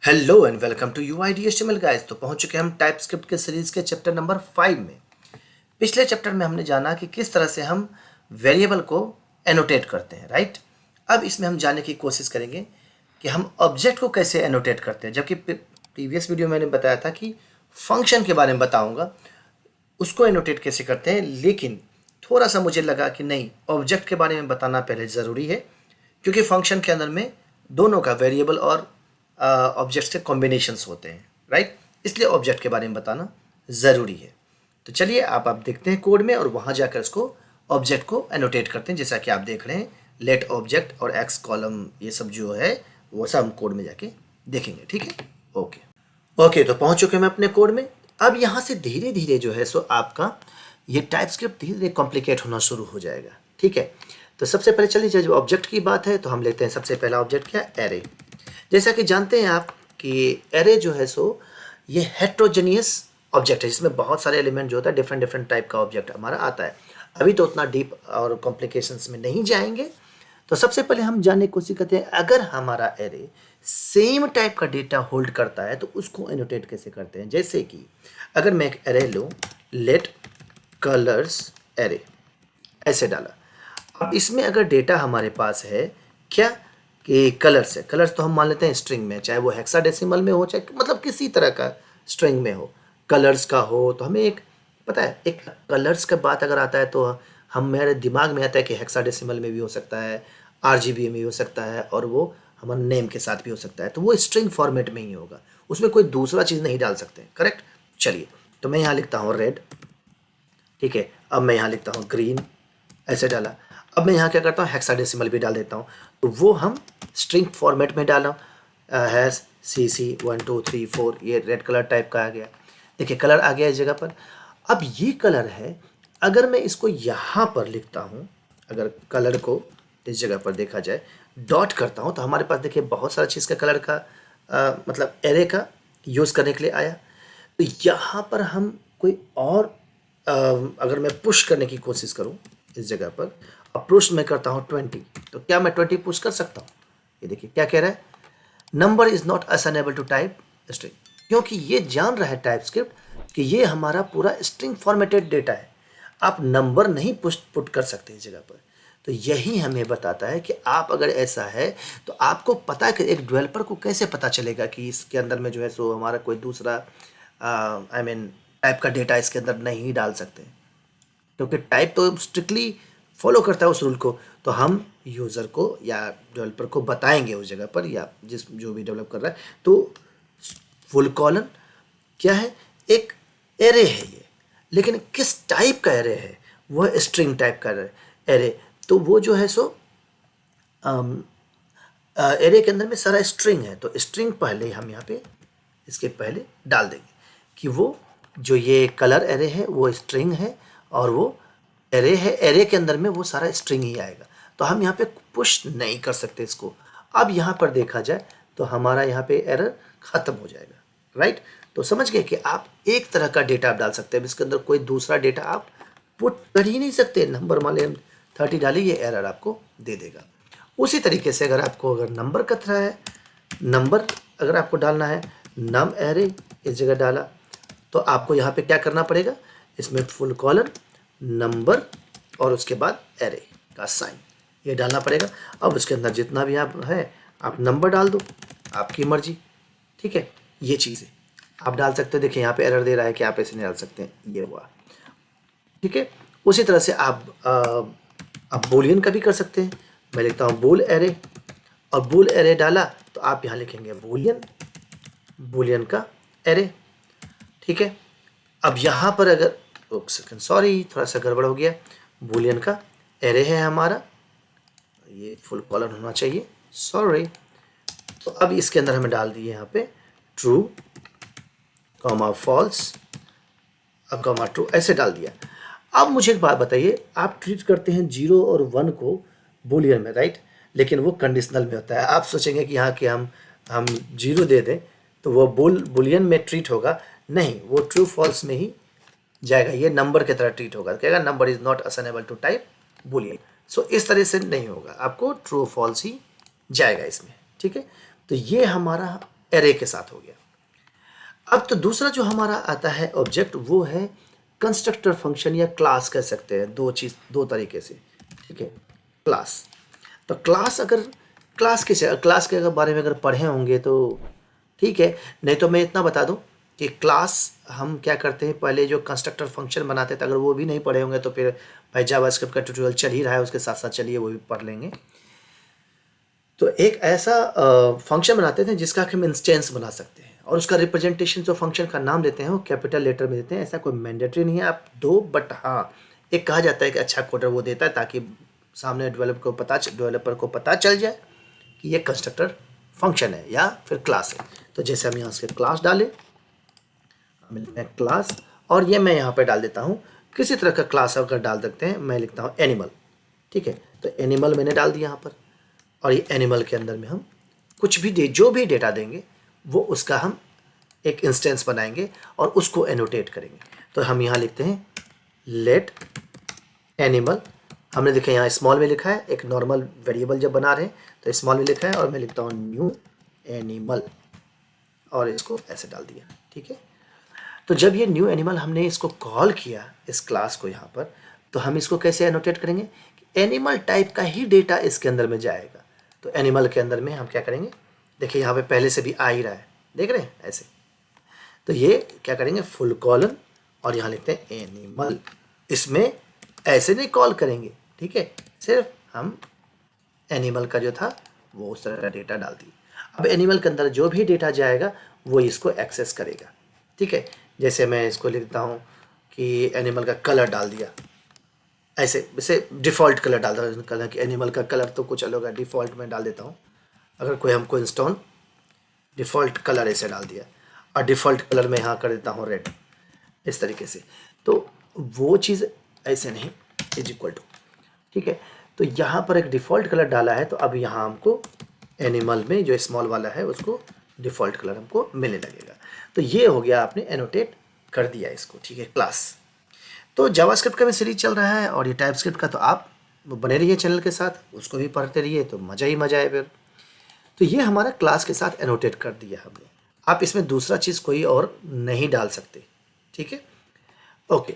Hello and welcome to UIDHTML guys. तो पहुंच चुके हैं हम टाइपस्क्रिप्ट के सीरीज के चैप्टर नंबर 5 में। पिछले चैप्टर में हमने जाना कि किस तरह से हम वेरिएबल को एनोटेट करते हैं, राइट। अब इसमें हम जानने की कोशिश करेंगे कि हम ऑब्जेक्ट को कैसे एनोटेट करते हैं। जबकि प्रीवियस वीडियो में मैंने बताया था कि फंक्शन के बारे में बताऊँगा, उसको एनोटेट कैसे करते हैं, लेकिन थोड़ा सा मुझे लगा कि नहीं, ऑब्जेक्ट के बारे में बताना पहले ज़रूरी है, क्योंकि फंक्शन के अंदर में दोनों का वेरिएबल और ऑब्जेक्ट्स के कॉम्बिनेशंस होते हैं, राइट। इसलिए ऑब्जेक्ट के बारे में बताना ज़रूरी है। तो चलिए आप देखते हैं कोड में और वहाँ जाकर उसको ऑब्जेक्ट को एनोटेट करते हैं। जैसा कि आप देख रहे हैं, लेट ऑब्जेक्ट और एक्स कॉलम, ये सब जो है वो सब हम कोड में जाके देखेंगे, ठीक है। ओके, तो पहुँच चुके हैं मैं अपने कोड में। अब यहाँ से धीरे धीरे जो है सो आपका ये टाइपस्क्रिप्ट धीरे धीरे कॉम्प्लिकेट होना शुरू हो जाएगा, ठीक है। तो सबसे पहले चलिए, जब ऑब्जेक्ट की बात है तो हम लेते हैं सबसे पहला ऑब्जेक्ट क्या, एरे। जैसा कि जानते हैं आप कि एरे जो है सो ये हेट्रोजेनियस ऑब्जेक्ट है, जिसमें बहुत सारे एलिमेंट जो होता है, डिफरेंट डिफरेंट टाइप का ऑब्जेक्ट हमारा आता है। अभी तो उतना डीप और कॉम्प्लिकेशंस में नहीं जाएंगे। तो सबसे पहले हम जानने की कोशिश करते हैं, अगर हमारा एरे सेम टाइप का डेटा होल्ड करता है तो उसको एनोटेट कैसे करते हैं। जैसे कि अगर मैं एक एरे लूँ, लेट कलर्स एरे, ऐसे डाला। अब इसमें अगर डेटा हमारे पास है क्या, कि कलर्स है। कलर्स तो हम मान लेते हैं स्ट्रिंग में, चाहे वो हेक्साडेसिमल में हो, चाहे मतलब किसी तरह का स्ट्रिंग में हो, कलर्स का हो। तो हमें एक पता है, एक कलर्स का बात अगर आता है तो हम मेरे दिमाग में आता है कि हेक्साडेसिमल में भी हो सकता है, RGB में भी हो सकता है, और वो हमारे नेम के साथ भी हो सकता है। तो वो स्ट्रिंग फॉर्मेट में ही होगा, उसमें कोई दूसरा चीज़ नहीं डाल सकते, करेक्ट। चलिए, तो मैं यहाँ लिखता हूँ रेड, ठीक है। अब मैं यहाँ लिखता हूँ ग्रीन, ऐसे डाला। अब मैं यहाँ क्या करता हूँ, हेक्साडेसिमल भी डाल देता हूँ, तो वो हम स्ट्रिंग फॉर्मेट में डाला। हैश CC 1 2 3 4, ये रेड कलर टाइप का आ गया। देखिए कलर आ गया इस जगह पर। अब ये कलर है, अगर मैं इसको यहाँ पर लिखता हूँ, अगर कलर को इस जगह पर देखा जाए, डॉट करता हूँ, तो हमारे पास देखिए बहुत सारा चीज़ का कलर का मतलब एरे का यूज़ करने के लिए आया। तो यहाँ पर हम कोई और अगर मैं पुश करने की कोशिश करूँ इस जगह पर, अप्रोच में करता हूँ 20, तो क्या मैं 20 पुश कर सकता हूँ। ये देखिए क्या कह रहा है, number is not assignable to type string, क्योंकि ये जान रहा है टाइपस्क्रिप्ट कि ये हमारा पूरा स्ट्रिंग फॉर्मेटेड डेटा है, आप नंबर नहीं पुट कर सकते इस जगह पर। तो यही हमें बताता है कि आप अगर ऐसा है तो आपको पता है कि एक डेवलपर को कैसे पता चलेगा कि इसके अंदर में जो है सो हमारा कोई दूसरा टाइप का डेटा इसके अंदर नहीं डाल सकते, क्योंकि टाइप तो स्ट्रिक्टली फॉलो करता है उस रूल को। तो हम यूज़र को या डेवलपर को बताएंगे उस जगह पर, या जिस जो भी डेवलप कर रहा है, तो फुल कॉलन क्या है, एक एरे है ये, लेकिन किस टाइप का एरे है, वह स्ट्रिंग टाइप का एरे। तो वो जो है सो एरे के अंदर में सारा स्ट्रिंग है, तो स्ट्रिंग पहले हम यहाँ पे इसके पहले डाल देंगे कि वो जो ये कलर एरे है वो स्ट्रिंग है, और वो एरे है, एरे के अंदर में वो सारा स्ट्रिंग ही आएगा। तो हम यहाँ पे पुश नहीं कर सकते इसको। अब यहाँ पर देखा जाए तो हमारा यहाँ पे एरर ख़त्म हो जाएगा, राइट। तो समझ गए कि आप एक तरह का डेटा आप डाल सकते हैं, इसके अंदर कोई दूसरा डेटा आप पुट कर ही नहीं सकते। नंबर मान लें 30 डालिए, ये एरर आपको दे देगा। उसी तरीके से अगर नंबर का तरह है, नंबर अगर आपको डालना है, नम एरे इस जगह डाला, तो आपको यहाँ पे क्या करना पड़ेगा, इसमें फुल कॉलन नंबर और उसके बाद एरे का साइन, ये डालना पड़ेगा। अब उसके अंदर जितना भी आप है आप नंबर डाल दो, आपकी मर्जी, ठीक है। ये चीज़ है आप डाल सकते हो। देखिए यहाँ पे एरर दे रहा है कि आप ऐसे नहीं डाल सकते हैं, ये हुआ, ठीक है। उसी तरह से आप बूलियन का भी कर सकते हैं। मैं लिखता हूँ बूल एरे, और बूल एरे डाला तो आप यहाँ लिखेंगे बूलियन का एरे, ठीक है। अब यहाँ पर अगर सेकंड, सॉरी थोड़ा सा गड़बड़ हो गया, बूलियन का एरे है हमारा, ये फुल कॉलन होना चाहिए, सॉरी। तो अब इसके अंदर हमें डाल दिए यहाँ पे ट्रू कॉमा फॉल्स, अब कॉमा ट्रू, ऐसे डाल दिया। अब मुझे एक बात बताइए, आप ट्रीट करते हैं 0 और 1 को बूलियन में, राइट, लेकिन वो कंडीशनल में होता है। आप सोचेंगे कि यहाँ कि हम 0 दे दें तो वो बूलियन में ट्रीट होगा, नहीं, वो ट्रू फॉल्स में ही जाएगा, ये नंबर की तरह ट्रीट होगा, कहेगा number is not assignable to type Boolean. So इस तरह से नहीं होगा, आपको ट्रू फॉल्स ही जाएगा इसमें, ठीक है। तो ये हमारा एरे के साथ हो गया। अब तो दूसरा जो हमारा आता है ऑब्जेक्ट, वो है कंस्ट्रक्टर फंक्शन या क्लास कह सकते हैं, दो तरीके से, ठीक है। क्लास, तो क्लास अगर क्लास के अगर बारे में अगर पढ़े होंगे तो ठीक है, नहीं तो मैं इतना बता दूं कि क्लास हम क्या करते हैं, पहले जो कंस्ट्रक्टर फंक्शन बनाते थे, अगर वो भी नहीं पढ़े होंगे तो फिर भाई जावास्क्रिप्ट का ट्यूटोरियल चल ही रहा है, उसके साथ साथ चलिए वो भी पढ़ लेंगे। तो एक ऐसा फंक्शन बनाते थे जिसका हम इंस्टेंस बना सकते हैं, और उसका रिप्रेजेंटेशन जो फंक्शन का नाम देते हैं वो कैपिटल लेटर में देते हैं। ऐसा कोई मैंडेटरी नहीं है आप दो, बट हाँ एक कहा जाता है कि अच्छा कोडर वो देता है ताकि सामने डेवलपर को पता चल जाए कि ये कंस्ट्रक्टर फंक्शन है या फिर क्लास है। तो जैसे हम यहाँ से क्लास डालें, क्लास, और ये मैं यहाँ पे डाल देता हूँ किसी तरह का क्लास अगर डाल सकते हैं, मैं लिखता हूँ एनिमल, ठीक है। तो एनिमल मैंने डाल दिया यहाँ पर, और ये एनिमल के अंदर में हम कुछ भी जो भी डेटा देंगे वो उसका हम एक इंस्टेंस बनाएंगे और उसको एनोटेट करेंगे। तो हम यहाँ लिखते हैं लेट एनिमल, हमने देखा यहाँ स्मॉल में लिखा है, एक नॉर्मल वेरिएबल जब बना रहे हैं तो स्मॉल में लिखा है, और मैं लिखता हूँ न्यू एनिमल, और इसको ऐसे डाल दिया, ठीक है। तो जब ये न्यू एनिमल हमने इसको कॉल किया इस क्लास को यहाँ पर, तो हम इसको कैसे एनोटेट करेंगे, एनिमल टाइप का ही डेटा इसके अंदर में जाएगा। तो एनिमल के अंदर में हम क्या करेंगे, देखिए यहाँ पे पहले से भी आ ही रहा है, देख रहे हैं ऐसे। तो ये क्या करेंगे, फुल कॉलन, और यहाँ लिखते हैं एनिमल। इसमें ऐसे नहीं कॉल करेंगे, ठीक है, सिर्फ हम एनिमल का जो था वो उस तरह का डेटा डाल दिया। अब एनिमल के अंदर जो भी डेटा जाएगा वो इसको एक्सेस करेगा, ठीक है। जैसे मैं इसको लिखता हूँ कि एनिमल का कलर डाल दिया, ऐसे डिफ़ॉल्ट कलर डाल देता हूँ, कलर कि एनिमल का कलर तो कुछ अलग है, डिफ़ॉल्ट में डाल देता हूँ। अगर कोई हमको इंस्टॉल डिफ़ॉल्ट कलर ऐसे डाल दिया, और डिफ़ॉल्ट कलर में यहाँ कर देता हूँ रेड, इस तरीके से। तो वो चीज़ ऐसे नहीं, इज इक्वल टू, ठीक है। तो यहाँ पर एक डिफ़ॉल्ट कलर डाला है, तो अब यहाँ हमको एनिमल में जो स्मॉल वाला है उसको डिफ़ॉल्ट कलर हमको मिलने लगेगा। तो ये हो गया, आपने एनोटेट कर दिया इसको, ठीक है, क्लास। तो जावास्क्रिप्ट का भी सीरीज चल रहा है, और ये टाइपस्क्रिप्ट का, तो आप बने रहिए चैनल के साथ, उसको भी पढ़ते रहिए तो मज़ा ही मज़ा है फिर। तो ये हमारा क्लास के साथ एनोटेट कर दिया हमने। आप इसमें दूसरा चीज़ कोई और नहीं डाल सकते, ठीक है, ओके।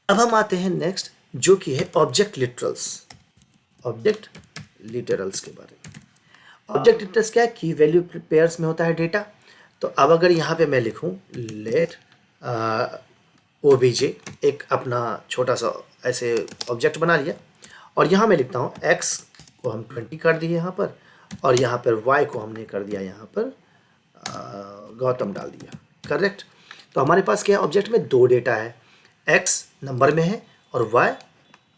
अब हम आते हैं नेक्स्ट, जो कि है ऑब्जेक्ट लिटरल्स के बारे में। ऑब्जेक्ट लिटरल्स क्या है, की वैल्यू पेयर्स में होता है डेटा। तो अब अगर यहाँ पे मैं लिखूँ लेट OBJ, एक अपना छोटा सा ऐसे ऑब्जेक्ट बना लिया, और यहाँ मैं लिखता हूँ x को हम 20 कर दिए यहाँ पर, और यहाँ पर y को हमने कर दिया यहाँ पर गौतम डाल दिया, करेक्ट। तो हमारे पास क्या है, ऑब्जेक्ट में दो डेटा है, x नंबर में है और y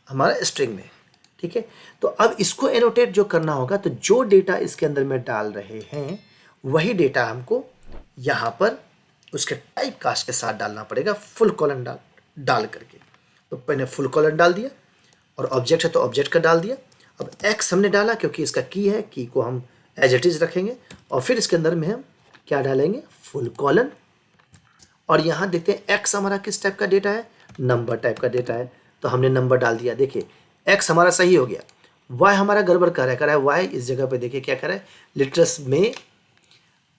हमारा स्ट्रिंग में है, ठीक है। तो अब इसको एनोटेट जो करना होगा, तो जो डेटा इसके अंदर में डाल रहे हैं वही डेटा हमको यहाँ पर उसके टाइप कास्ट के साथ डालना पड़ेगा, फुल कॉलन डाल करके। तो मैंने फुल कॉलन डाल दिया, और ऑब्जेक्ट है तो ऑब्जेक्ट का डाल दिया। अब x हमने डाला क्योंकि इसका की है, की को हम एज इट इज़ रखेंगे, और फिर इसके अंदर में हम क्या डालेंगे, फुल कॉलन। और यहाँ देखते हैं x हमारा किस टाइप का डेटा है, नंबर टाइप का डेटा है, तो हमने नंबर डाल दिया। देखिए x हमारा सही हो गया, y हमारा गड़बड़ कर रहा है y इस जगह पे देखिए क्या कर रहा है, लिटरल्स में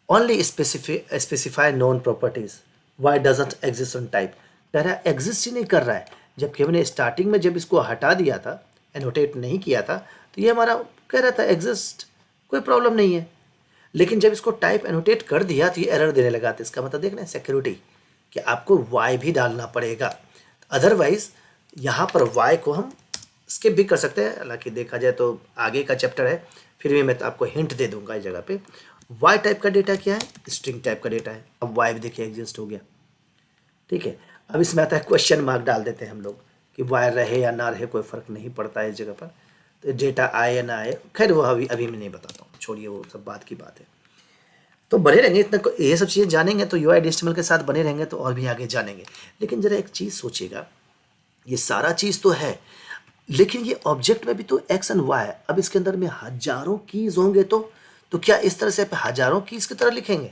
only specify non properties, Y doesn't exist on type, कह रहा है एग्जिस्ट ही नहीं कर रहा है। जबकि हमने स्टार्टिंग में जब इसको हटा दिया था, एनोटेट नहीं किया था, तो ये हमारा कह रहा था एग्जिस्ट, कोई प्रॉब्लम नहीं है। लेकिन जब इसको टाइप एनोटेट कर दिया तो ये एरर देने लगा। तो इसका मतलब देखना है सिक्योरिटी, कि आपको वाई भी डालना पड़ेगा, अदरवाइज यहाँ पर वाई को हम स्किप भी कर सकते हैं। हालांकि देखा जाए तो आगे का चैप्टर है, फिर भी मैं तो आपको हिंट दे दूंगा इस जगह पे। वाई टाइप का डेटा क्या है, स्ट्रिंग टाइप का डेटा है। अब वाई भी देखिए एग्जिस्ट हो गया, ठीक है। अब इसमें आता है क्वेश्चन मार्क डाल देते हैं हम लोग कि वाई रहे या ना रहे कोई फ़र्क नहीं पड़ता है इस जगह पर, तो डेटा आए या ना आए, खैर वो अभी मैं नहीं बताता हूँ, छोड़िए वो सब बात की बात है। तो बने रहेंगे, इतना ये सब चीज़ें जानेंगे तो UI HTML के साथ बने रहेंगे तो और भी आगे जानेंगे। लेकिन ज़रा एक चीज़ सोचिएगा, ये सारा चीज़ तो है, लेकिन ये ऑब्जेक्ट में भी तो एक्स एंड वाई है। अब इसके अंदर में हजारों कीज़ होंगे, तो क्या इस तरह से हजारों कीज़ की तरह लिखेंगे?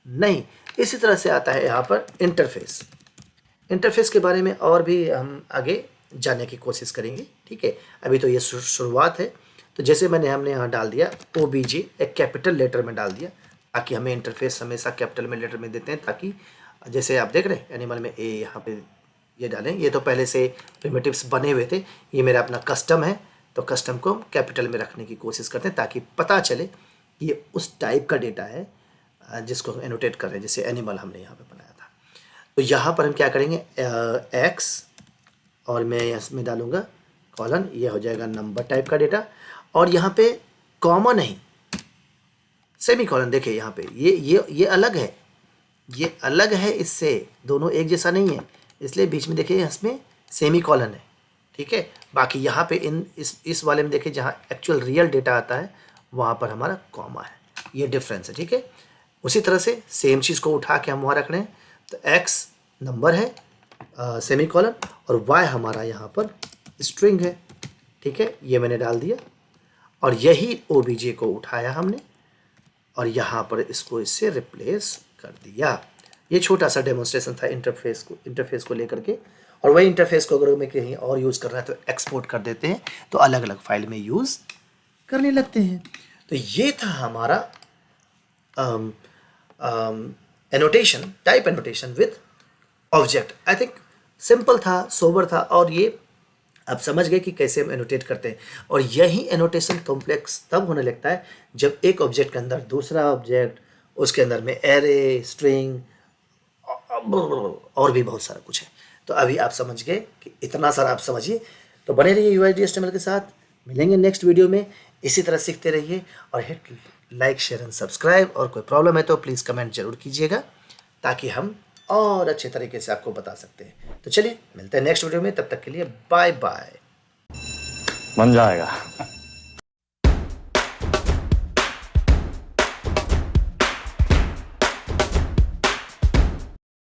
नहीं, इसी तरह से आता है यहाँ पर इंटरफेस के बारे में और भी हम आगे जानने की कोशिश करेंगे, ठीक है। अभी तो ये शुरुआत है। तो जैसे हमने यहाँ डाल दिया OBJ, एक कैपिटल लेटर में डाल दिया, ताकि हमें इंटरफेस हमेशा कैपिटल में लेटर में देते हैं, ताकि जैसे आप देख रहे हैं एनिमल में ए यहाँ पे ये डालें, ये तो पहले से प्रिमिटिव्स बने हुए थे, ये मेरा अपना कस्टम है, तो कस्टम को हम कैपिटल में रखने की कोशिश करते हैं ताकि पता चले कि ये उस टाइप का डेटा है जिसको हम एनोटेट कर रहे हैं, जैसे एनिमल हमने यहाँ पे बनाया था। तो यहाँ पर हम क्या करेंगे, एक्स और मैं इसमें डालूँगा कॉलन, ये हो जाएगा नंबर टाइप का डेटा, और यहाँ पे कॉमा नहीं सेमी कॉलन। देखिए यहाँ पे ये अलग है, ये अलग है इससे, दोनों एक जैसा नहीं है, इसलिए बीच में देखिए इसमें सेमी कॉलन है, ठीक है। बाकी यहाँ पे इस वाले में देखिए जहाँ एक्चुअल रियल डेटा आता है वहाँ पर हमारा कॉमा है, ये डिफरेंस है, ठीक है। उसी तरह से सेम चीज़ को उठा के हम वहाँ रख रहे हैं, तो एक्स नंबर है सेमी कॉलन, और वाई हमारा यहाँ पर स्ट्रिंग है, ठीक है, ये मैंने डाल दिया। और यही ओबीजे को उठाया हमने और यहाँ पर इसको इससे रिप्लेस कर दिया। ये छोटा सा डेमोन्स्ट्रेशन था इंटरफेस को लेकर के, और वही इंटरफेस को अगर मैं कहीं और यूज़ कर रहा है तो एक्सपोर्ट कर देते हैं, तो अलग अलग फाइल में यूज़ करने लगते हैं। तो ये था हमारा annotation, type annotation with object. I think simple था, सोबर था, और ये आप समझ गए कि कैसे हम एनोटेट करते हैं। और यही एनोटेशन कॉम्प्लेक्स तब होने लगता है जब एक ऑब्जेक्ट के अंदर दूसरा ऑब्जेक्ट, उसके अंदर में एरे, स्ट्रिंग और भी बहुत सारा कुछ है। तो अभी आप समझ गए कि इतना सारा आप समझिए। तो बने रहिए UID HTML के साथ, मिलेंगे नेक्स्ट वीडियो में। इसी तरह सीखते रहिए और hit like, share and subscribe. और कोई प्रॉब्लम है तो प्लीज़ कमेंट जरूर कीजिएगा, ताकि हम और अच्छे तरीके से आपको बता सकते हैं। तो चलिए मिलते हैं नेक्स्ट वीडियो में, तब तक के लिए बाय बाय। बन जाएगा।